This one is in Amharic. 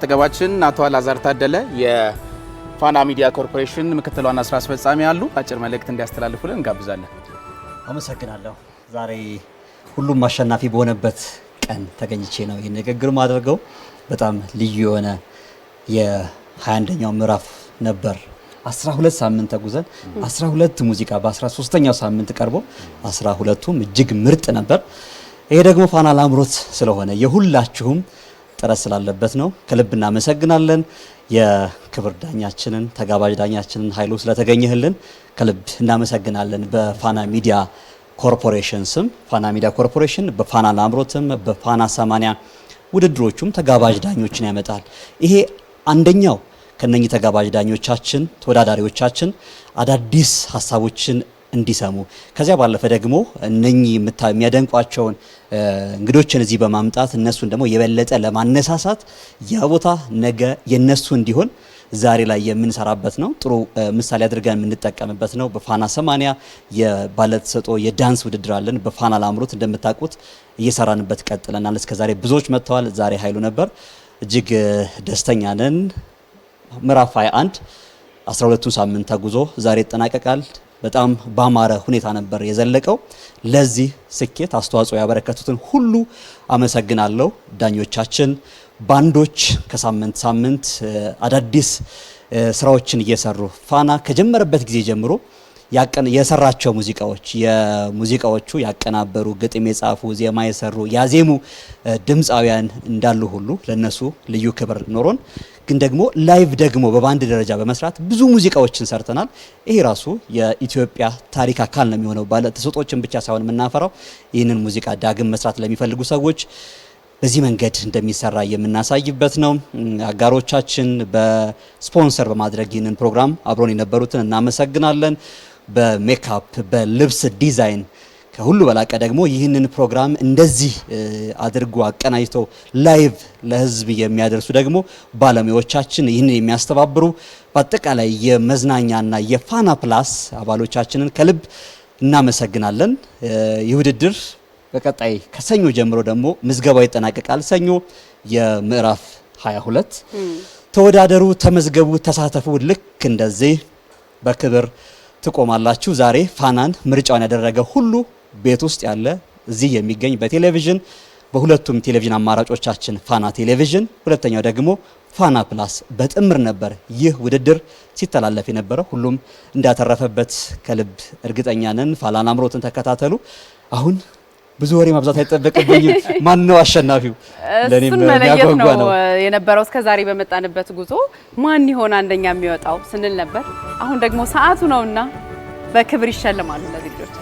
ተገባችን አቶ አላዛር ታደለ የፋና ሚዲያ ኮርፖሬሽን ምክትል ዋና ስራ አስፈጻሚ አሉ። አጭር መልእክት እንዲያስተላልፉልን እንጋብዛለን። አመሰግናለሁ። ዛሬ ሁሉም አሸናፊ በሆነበት ቀን ተገኝቼ ነው ይሄን ንግግር ማድረገው። በጣም ልዩ የሆነ የ21ኛው ምዕራፍ ነበር። 12 ሳምንት ተጉዘን 12 ሙዚቃ በ13ኛው ሳምንት ቀርቦ 12ቱም እጅግ ምርጥ ነበር። ይሄ ደግሞ ፋና ላምሮት ስለሆነ የሁላችሁም ጥረት ስላለበት ነው። ከልብ እናመሰግናለን። የክብር ዳኛችንን ተጋባዥ ዳኛችንን ኃይሉ ስለተገኘህልን ከልብ እናመሰግናለን። በፋና ሚዲያ ኮርፖሬሽን ስም ፋና ሚዲያ ኮርፖሬሽን በፋና ላምሮትም በፋና 80 ውድድሮቹም ተጋባዥ ዳኞችን ያመጣል። ይሄ አንደኛው ከነኚህ ተጋባዥ ዳኞቻችን ተወዳዳሪዎቻችን አዳዲስ ሀሳቦችን እንዲሰሙ ከዚያ ባለፈ ደግሞ እነኚህ የሚያደንቋቸውን እንግዶችን እዚህ በማምጣት እነሱን ደግሞ የበለጠ ለማነሳሳት ያ ቦታ ነገ የነሱ እንዲሆን ዛሬ ላይ የምንሰራበት ነው። ጥሩ ምሳሌ አድርገን የምንጠቀምበት ነው። በፋና 80 የባለተሰጥኦ የዳንስ ውድድር አለን። በፋና ላምሮት እንደምታውቁት እየሰራንበት ቀጥለናል። እስከዛሬ ብዙዎች መጥተዋል። ዛሬ ኃይሉ ነበር። እጅግ ደስተኛ ነን። ምዕራፍ 21 12ቱን ሳምንት ተጉዞ ዛሬ ይጠናቀቃል። በጣም ባማረ ሁኔታ ነበር የዘለቀው። ለዚህ ስኬት አስተዋጽኦ ያበረከቱትን ሁሉ አመሰግናለሁ። ዳኞቻችን፣ ባንዶች ከሳምንት ሳምንት አዳዲስ ስራዎችን እየሰሩ ፋና ከጀመረበት ጊዜ ጀምሮ የሰራቸው የሙዚቃዎቹ ያቀናበሩ፣ ግጥም የጻፉ፣ ዜማ የሰሩ፣ ያዜሙ ድምፃውያን እንዳሉ ሁሉ ለነሱ ልዩ ክብር ኖሮን ግን ደግሞ ላይቭ ደግሞ በባንድ ደረጃ በመስራት ብዙ ሙዚቃዎችን ሰርተናል። ይሄ ራሱ የኢትዮጵያ ታሪክ አካል ነው የሚሆነው። ባለ ተሰጦችን ብቻ ሳይሆን የምናፈራው ይህንን ሙዚቃ ዳግም መስራት ለሚፈልጉ ሰዎች በዚህ መንገድ እንደሚሰራ የምናሳይበት ነው። አጋሮቻችን በስፖንሰር በማድረግ ይህንን ፕሮግራም አብሮን የነበሩትን እናመሰግናለን። በሜካፕ በልብስ ዲዛይን ከሁሉ በላቀ ደግሞ ይህንን ፕሮግራም እንደዚህ አድርጎ አቀናጅተው ላይቭ ለህዝብ የሚያደርሱ ደግሞ ባለሙያዎቻችን ይህንን የሚያስተባብሩ በአጠቃላይ የመዝናኛና የፋና ፕላስ አባሎቻችንን ከልብ እናመሰግናለን። ይህ ውድድር በቀጣይ ከሰኞ ጀምሮ ደግሞ ምዝገባው ይጠናቀቃል። ሰኞ የምዕራፍ 22 ተወዳደሩ፣ ተመዝገቡ፣ ተሳተፉ። ልክ እንደዚህ በክብር ትቆማላችሁ። ዛሬ ፋናን ምርጫውን ያደረገ ሁሉ ቤት ውስጥ ያለ እዚህ የሚገኝ በቴሌቪዥን በሁለቱም ቴሌቪዥን አማራጮቻችን ፋና ቴሌቪዥን፣ ሁለተኛው ደግሞ ፋና ፕላስ በጥምር ነበር ይህ ውድድር ሲተላለፍ የነበረው። ሁሉም እንዳተረፈበት ከልብ እርግጠኛ ነን። ፋና ላምሮትን ተከታተሉ። አሁን ብዙ ወሬ ማብዛት አይጠበቅብኝም። ማን ነው አሸናፊው? ለኔም መለየት ነው የነበረው። እስከ ዛሬ በመጣንበት ጉዞ ማን ይሆን አንደኛ የሚወጣው ስንል ነበር። አሁን ደግሞ ሰዓቱ ነውና በክብር ይሸልማሉ ለልጆች።